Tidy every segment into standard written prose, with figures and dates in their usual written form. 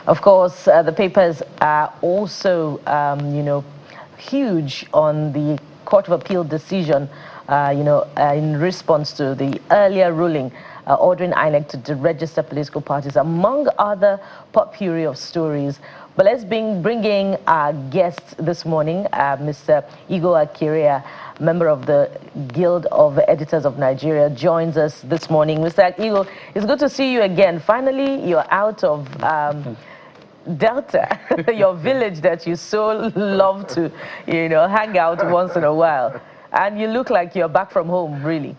Of course, the papers are also, huge on the Court of Appeal decision, in response to the earlier ruling ordering INEC to deregister political parties, among other potpourri of stories. But let's bring in our guest this morning, Mr. Igor Akiria, member of the Guild of Editors of Nigeria, joins us this morning. Mr. Igor, it's good to see you again. Finally, you're out of Delta, your village that you so love to, hang out once in a while. And you look like you're back from home, really.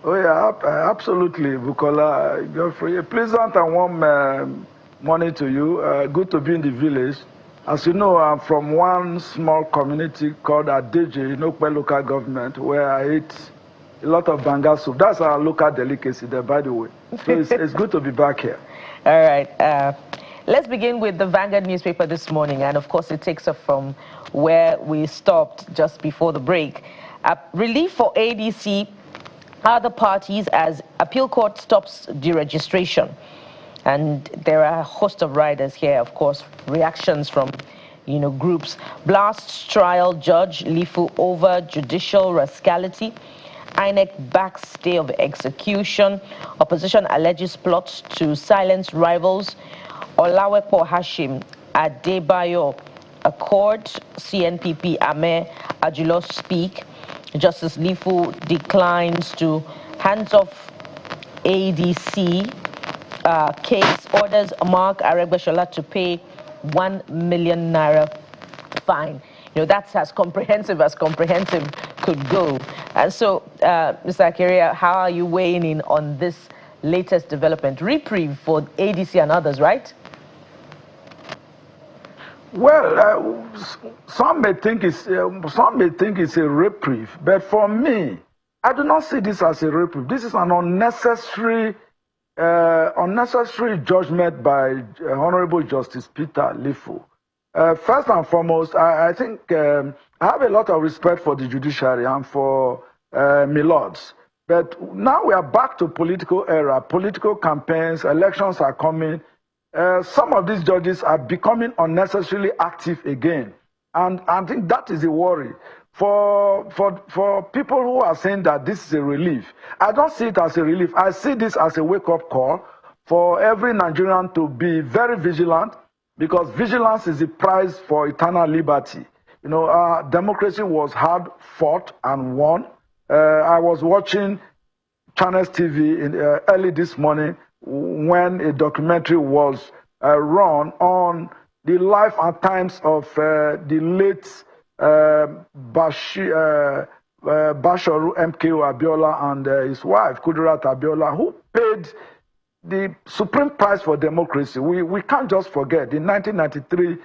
Oh, yeah, absolutely, Bukola. Geoffrey, a pleasant and warm morning to you. Good to be in the village. As you know, I'm from one small community called Adeje, Inokwe local government, where I eat a lot of banga soup. That's our local delicacy there, by the way. So it's good to be back here. All right. Let's begin with the Vanguard newspaper this morning. And of course, it takes us from where we stopped just before the break. Relief for ADC, other parties as appeal court stops deregistration. And there are a host of riders here, of course, reactions from, groups. Blasts trial judge Lifu over judicial rascality. INEC backs stay of execution. Opposition alleges plots to silence rivals. Olawepo Hashim, Adebayo, Accord, CNPP, Ame, Ajulo speak. Justice Lifu declines to hands-off ADC case, orders Mark Aregbesola to pay 1 million naira fine. That's as comprehensive could go. And so, Mr. Akiria, how are you weighing in on this latest development? Reprieve for ADC and others, right? Well, some may think it's a reprieve, but for me, I do not see this as a reprieve. This is an unnecessary judgment by Honorable Justice Peter Lifu. First and foremost, I think I have a lot of respect for the judiciary and for Milords. But now we are back to political era, political campaigns, elections are coming. Some of these judges are becoming unnecessarily active again. And I think that is a worry. For people who are saying that this is a relief, I don't see it as a relief. I see this as a wake-up call for every Nigerian to be very vigilant, because vigilance is the prize for eternal liberty. Our democracy was hard fought and won. I was watching Channels TV early this morning when a documentary was run on the life and times of the late Basharu MKO Abiola and his wife, Kudirat Abiola, who paid the supreme price for democracy. We can't just forget the 1993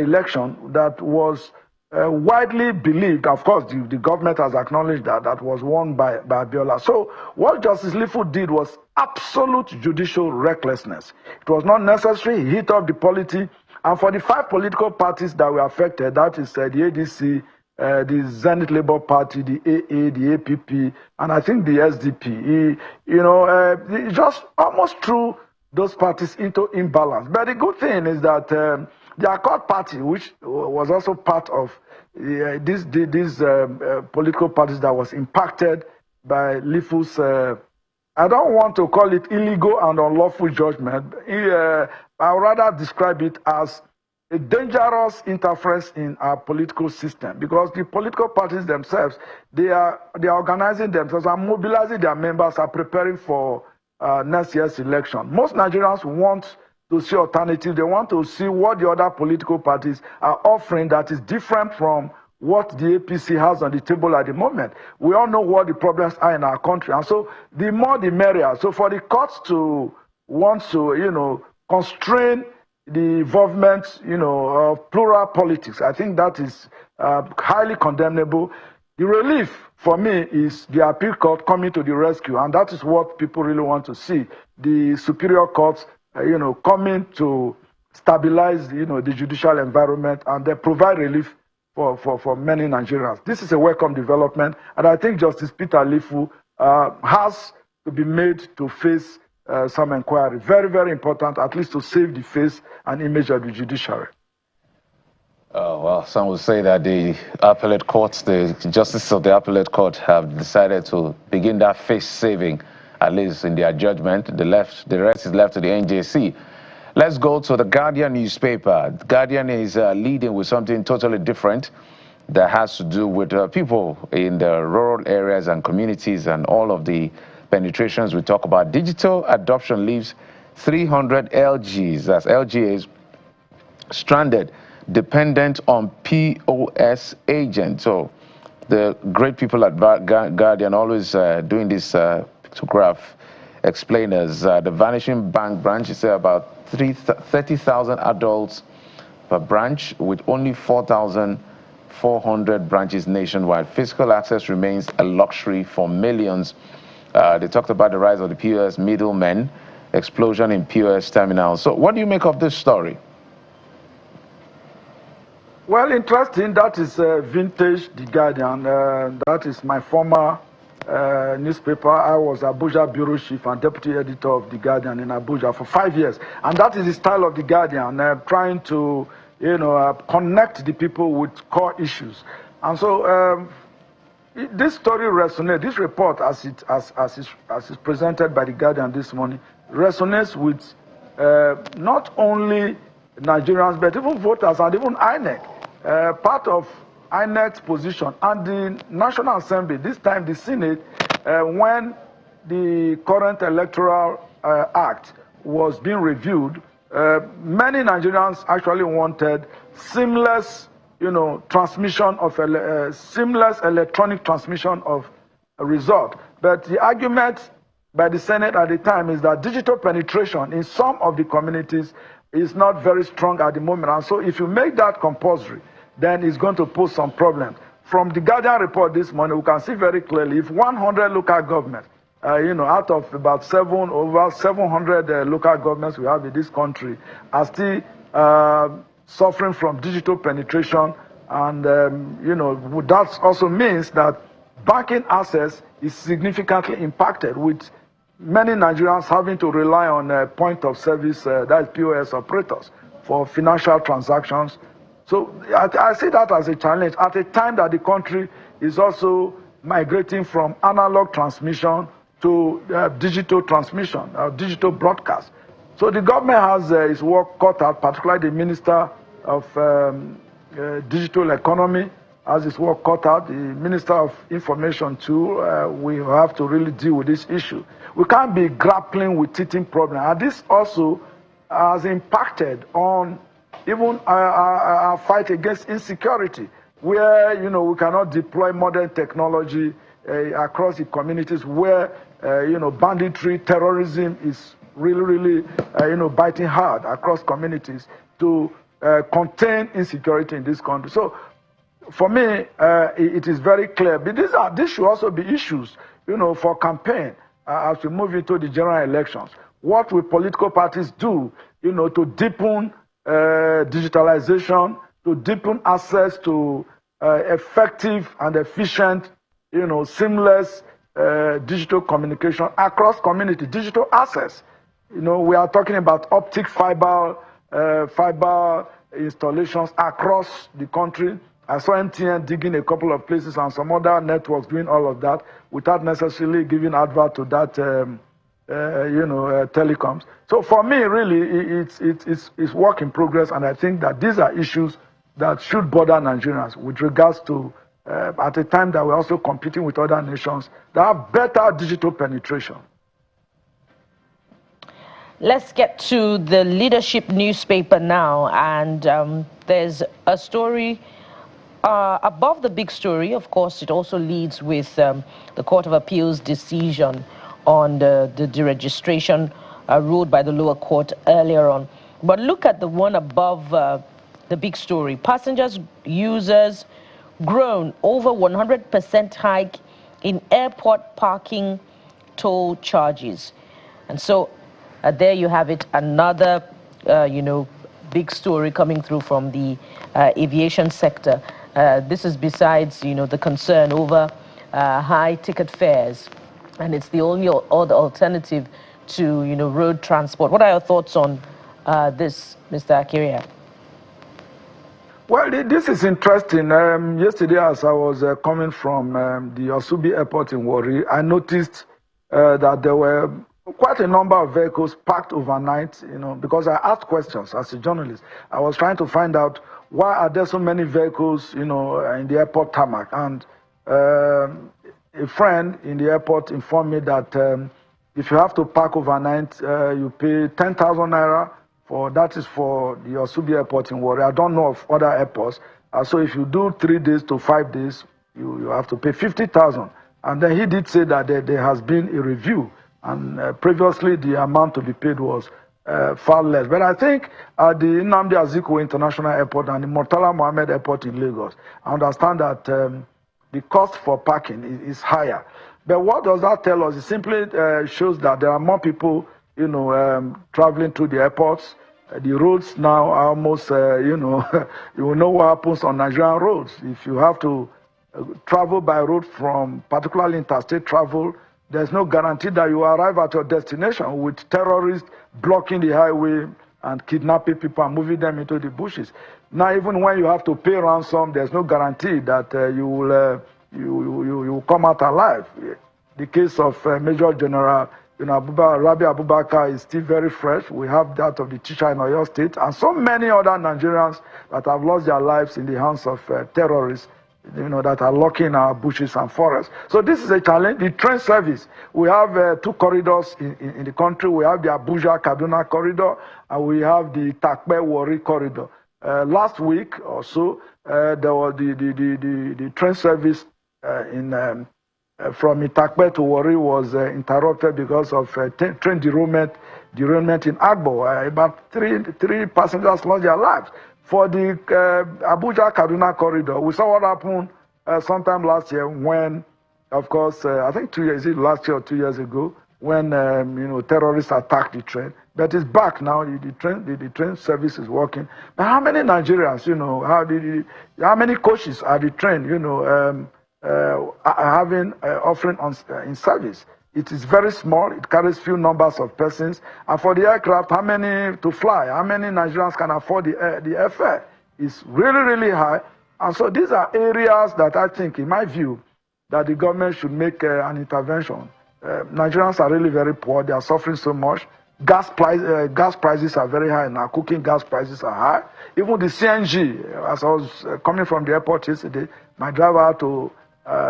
election that was widely believed, of course, the government has acknowledged that was won by Abiola. So what Justice Lifu did was absolute judicial recklessness. It was not necessary. He hit up the polity. And for the 5 political parties that were affected, that is the ADC, the Zenith Labour Party, the AA, the APP, and I think the SDP, he just almost threw those parties into imbalance. But the good thing is that the Accord Party, which was also part of these political parties that was impacted by Lifu's, I don't want to call it illegal and unlawful judgment. I would rather describe it as a dangerous interference in our political system, because the political parties themselves, they are organizing themselves and mobilizing their members, are preparing for next year's election. Most Nigerians want to see alternatives. They want to see what the other political parties are offering that is different from what the APC has on the table at the moment. We all know what the problems are in our country, and so the more the merrier. So for the courts to want to, constrain the involvement, of plural politics, I think that is highly condemnable. The relief for me is the appeal court coming to the rescue, and that is what people really want to see. The superior courts, coming to stabilize, the judicial environment, and they provide relief for many Nigerians. This is a welcome development, and I think Justice Peter Lifu has to be made to face some inquiry. Very, very important, at least to save the face and image of the judiciary. Well, some would say that the appellate courts, the justices of the appellate court have decided to begin that face saving, at least in their judgment. The rest is left to the NJC. Let's go to the Guardian newspaper. The Guardian is leading with something totally different that has to do with people in the rural areas and communities and all of the penetrations we talk about. Digital adoption leaves 300 LGs, that's LGAs, stranded, dependent on POS agents. So the great people at Guardian always doing this pictograph explainers. The vanishing bank branch is about 30,000 adults per branch with only 4,400 branches nationwide. Physical access remains a luxury for millions. They talked about the rise of the POS middlemen, explosion in POS terminals. So what do you make of this story? Well, interesting. That is vintage The Guardian. That is my former newspaper. I was Abuja bureau chief and deputy editor of The Guardian in Abuja for 5 years. And that is the style of The Guardian, trying to, connect the people with core issues. And so this story resonates. This report, as it's presented by The Guardian this morning, resonates with not only Nigerians, but even voters and even INEC. Part of INEC's position and the National Assembly, this time the Senate, when the current Electoral Act was being reviewed, many Nigerians actually wanted seamless, transmission of seamless electronic transmission of a result. But the argument by the Senate at the time is that digital penetration in some of the communities is not very strong at the moment. And so if you make that compulsory, then it's going to pose some problems. From the Guardian report this morning, we can see very clearly if 100 local governments, out of about over 700 local governments we have in this country, are still suffering from digital penetration. And, that also means that banking access is significantly impacted, with many Nigerians having to rely on point of service, that is POS operators, for financial transactions. So I see that as a challenge at a time that the country is also migrating from analog transmission to digital transmission, digital broadcast. So the government has its work cut out, particularly the Minister of Digital Economy has its work cut out, the Minister of Information too. We have to really deal with this issue. We can't be grappling with teething problems. And this also has impacted on even our fight against insecurity, where, we cannot deploy modern technology across the communities where, banditry, terrorism is really, biting hard across communities to contain insecurity in this country. So for me, it is very clear. But these should also be issues, for campaign as we move into the general elections. What will political parties do, to deepen digitalization, to deepen access to effective and efficient, seamless digital communication across community, digital access. We are talking about optic fiber installations across the country. I saw MTN digging a couple of places and some other networks doing all of that without necessarily giving advert to that, telecoms. So for me, really, it's work in progress, and I think that these are issues that should bother Nigerians with regards to, at a time that we're also competing with other nations that have better digital penetration. Let's get to the Leadership newspaper now, and there's a story above the big story. Of course, it also leads with the Court of Appeal's decision on the deregistration ruled by the lower court earlier on. But look at the one above the big story. Passengers, users grown over 100% hike in airport parking toll charges. And so there you have it, another, big story coming through from the aviation sector. This is besides, the concern over high ticket fares. And it's the only other alternative to, road transport. What are your thoughts on this, Mr. Akiria? Well, this is interesting. Yesterday, as I was coming from the Osubi Airport in Warri, I noticed that there were quite a number of vehicles parked overnight, because I asked questions as a journalist. I was trying to find out why are there so many vehicles, in the airport tarmac. And a friend in the airport informed me that if you have to park overnight, you pay 10,000 naira. That is for the Osubi Airport in Warri. I don't know of other airports. So if you do 3 days to 5 days, you have to pay 50,000. And then he did say that there has been a review, and previously the amount to be paid was far less. But I think at the Nnamdi Azikiwe International Airport and the Murtala Mohammed Airport in Lagos, I understand that the cost for parking is higher. But what does that tell us? It simply shows that there are more people traveling through the airports. The roads now are almost, you will know what happens on Nigerian roads. If you have to travel by road from particularly interstate travel, there's no guarantee that you arrive at your destination with terrorists blocking the highway and kidnapping people and moving them into the bushes. Now, even when you have to pay ransom, there's no guarantee that you will come out alive. The case of Major General Rabi Abubakar is still very fresh. We have that of the teacher in Oyo State and so many other Nigerians that have lost their lives in the hands of terrorists, that are locking our bushes and forests. So this is a challenge. The train service, we have 2 corridors in the country. We have the Abuja-Kaduna corridor, and we have the Takpe-Warri corridor. Last week or so, there was the train service from Itakpe to Warri was interrupted because of train derailment in Agbo. About three passengers lost their lives. For the Abuja-Kaduna corridor, we saw what happened sometime last year when, of course, I think last year or 2 years ago, when terrorists attacked the train. But it's back now. The train service is working. But how many Nigerians, how many coaches are the train, offering in service? It is very small. It carries few numbers of persons. And for the aircraft, how many to fly? How many Nigerians can afford the airfare? It's really, really high. And so these are areas that I think, in my view, that the government should make an intervention. Nigerians are really very poor. They are suffering so much. Gas prices are very high now. Cooking gas prices are high. Even the CNG, as I was coming from the airport yesterday, my driver had to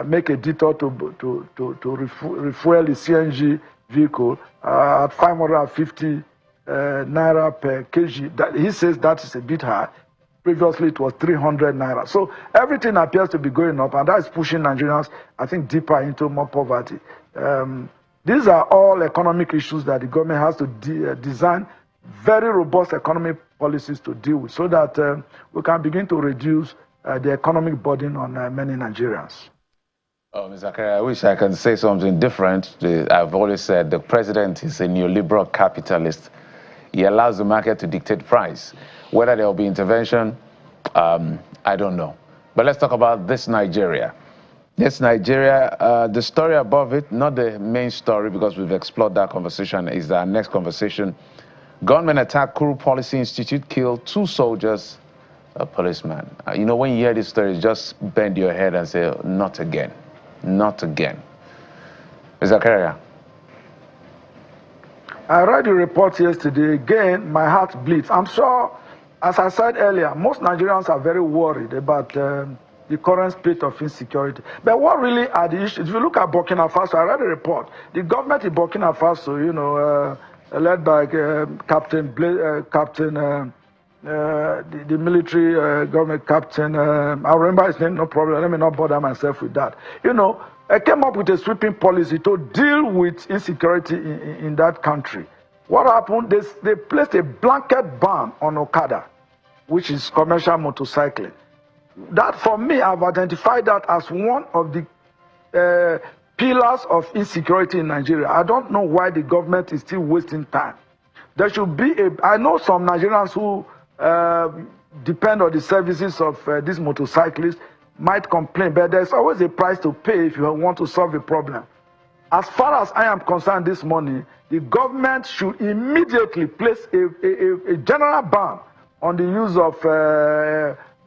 make a detour to refuel the CNG vehicle at 550 naira per kg. He says that is a bit high. Previously, it was 300 naira. So everything appears to be going up, and that is pushing Nigerians, I think, deeper into more poverty. These are all economic issues that the government has to design very robust economic policies to deal with, so that we can begin to reduce the economic burden on many Nigerians. Oh, Mr. Akiria, I wish I can say something different. I've always said the president is a neoliberal capitalist. He allows the market to dictate price. Whether there will be intervention, I don't know. But let's talk about this Nigeria. This Nigeria, the story above it, not the main story because we've explored that conversation, is our next conversation. Gunmen attack Kuru Policy Institute, killed 2 soldiers, a policeman. When you hear this story, just bend your head and say, not again. Not again. Mr. Akiria. I read the report yesterday. Again, my heart bleeds. I'm sure, as I said earlier, most Nigerians are very worried about the current state of insecurity. But what really are the issues? If you look at Burkina Faso, I read a report. The government in Burkina Faso, led by the military government captain, I remember his name, no problem, let me not bother myself with that. Came up with a sweeping policy to deal with insecurity in that country. What happened? They placed a blanket ban on Okada, which is commercial motorcycling. That, for me, I've identified that as one of the pillars of insecurity in Nigeria. I don't know why the government is still wasting time. There should be I know some Nigerians who depend on the services of these motorcyclists might complain, but there's always a price to pay if you want to solve a problem. As far as I am concerned this morning, the government should immediately place a general ban on the use of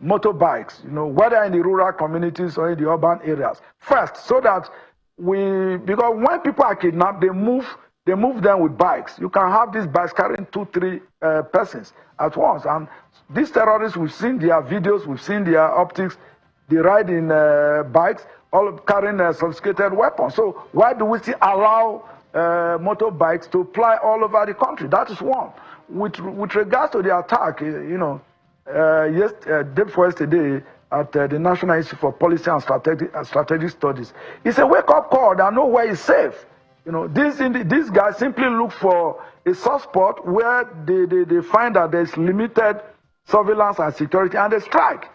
motorbikes, whether in the rural communities or in the urban areas. First, so that because when people are kidnapped, they move them with bikes. You can have these bikes carrying 2-3 persons at once. And these terrorists, we've seen their videos, we've seen their optics. They ride in bikes, all carrying sophisticated weapons. So why do we still allow motorbikes to ply all over the country? That is one. With regards to the attack, day before yesterday at the National Institute for Policy and Strategic Studies, it's a wake-up call that nowhere is safe. These guys simply look for a soft spot where they find that there's limited surveillance and security, and they strike.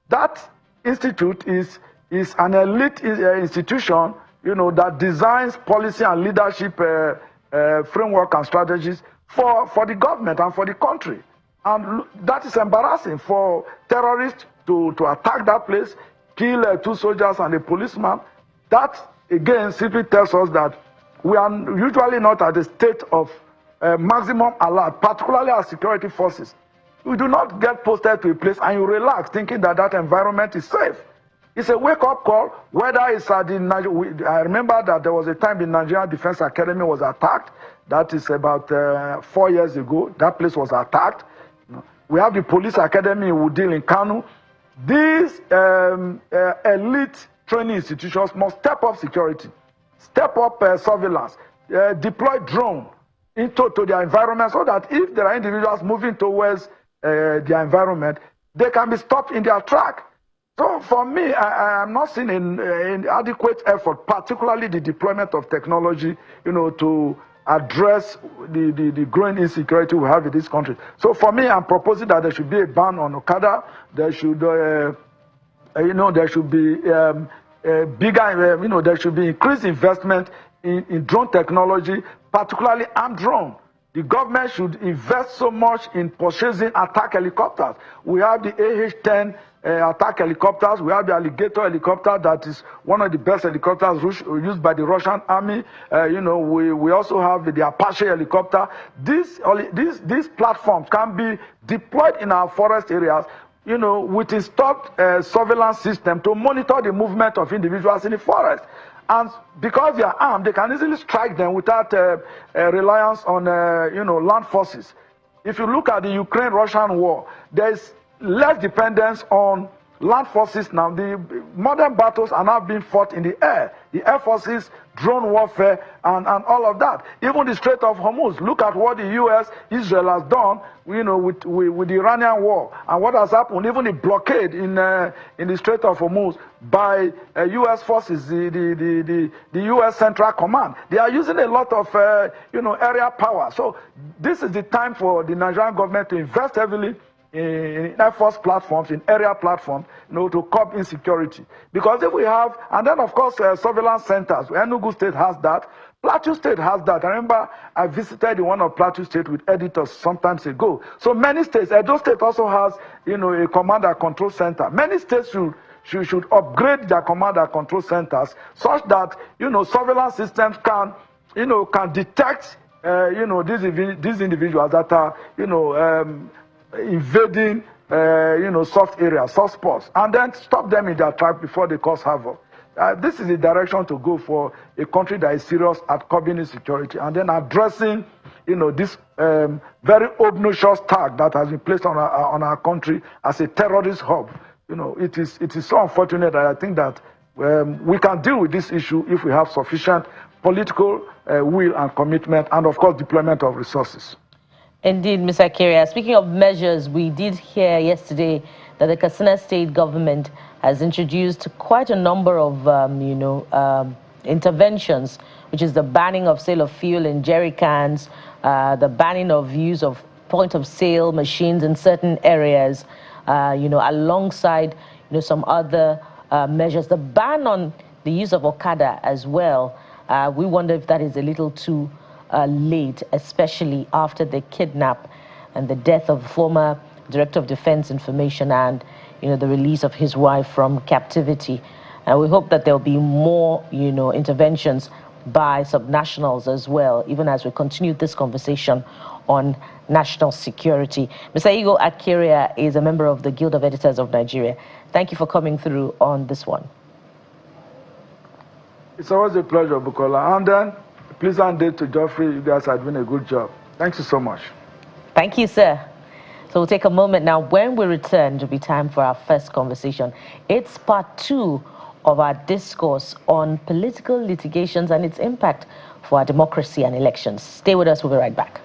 That institute is an elite institution, that designs policy and leadership framework and strategies for the government and for the country. And that is embarrassing for terrorists to attack that place, kill 2 soldiers and a policeman. That, again, simply tells us that we are usually not at a state of maximum alert, particularly as security forces. You do not get posted to a place and you relax thinking that that environment is safe. It's a wake-up call, whether it's at the I remember that there was a time the Nigerian Defense Academy was attacked. That is about 4 years ago. That place was attacked. We have the Police Academy in Wudil in Kanu. These elite training institutions must step up security, step up surveillance, deploy drone into their environment, so that if there are individuals moving towards their environment, they can be stopped in their track. So for me, I am not seeing an adequate effort, particularly the deployment of technology, to address the growing insecurity we have in this country. So for me, I'm proposing that there should be a ban on Okada. There should, there should be bigger, there should be increased investment in drone technology, particularly armed drone. The government should invest so much in purchasing attack helicopters. We have the AH-10 attack helicopters. We have the Alligator helicopter, that is one of the best helicopters used by the Russian army. We also have the Apache helicopter. These platforms can be deployed in our forest areas, with installed surveillance system to monitor the movement of individuals in the forest. And because they are armed, they can easily strike them without reliance on, land forces. If you look at the Ukraine-Russian war, there's less dependence on land forces now. The modern battles are now being fought in the air. The air forces, drone warfare, and all of that. Even the Strait of Hormuz. Look at what the U.S., Israel has done, with the Iranian war, and what has happened. Even the blockade in the Strait of Hormuz by U.S. forces, the U.S. Central Command. They are using a lot of area power. So this is the time for the Nigerian government to invest heavily in Air Force platforms, in area platforms, to curb insecurity. Because if we have, and then of course surveillance centers, Enugu State has that, Plateau State has that. I remember I visited one of Plateau State with editors some time ago. So many states, Edo State also has, a command and control center. Many states should upgrade their command and control centers such that, surveillance systems can detect, these individuals that are, invading, soft areas, soft spots, and then stop them in their track before they cause havoc. This is the direction to go for a country that is serious at curbing insecurity, and then addressing, this very obnoxious tag that has been placed on our country as a terrorist hub. It is so unfortunate that I think that we can deal with this issue if we have sufficient political will and commitment, and of course deployment of resources. Indeed, Mr. Keria. Speaking of measures, we did hear yesterday that the Katsina State government has introduced quite a number of, interventions, which is the banning of sale of fuel in jerry cans, the banning of use of point-of-sale machines in certain areas, alongside, some other measures. The ban on the use of Okada as well. We wonder if that is a little too late, especially after the kidnap and the death of former Director of Defense Information and, the release of his wife from captivity. And we hope that there'll be more, interventions by subnationals as well, even as we continue this conversation on national security. Mr. Igo Akiria is a member of the Guild of Editors of Nigeria. Thank you for coming through on this one. It's always a pleasure, Bukola. And then, pleasant day to Geoffrey. You guys are doing a good job. Thank you so much. Thank you, sir. So we'll take a moment now. When we return, it'll be time for our first conversation. It's part 2 of our discourse on political litigations and its impact for our democracy and elections. Stay with us. We'll be right back.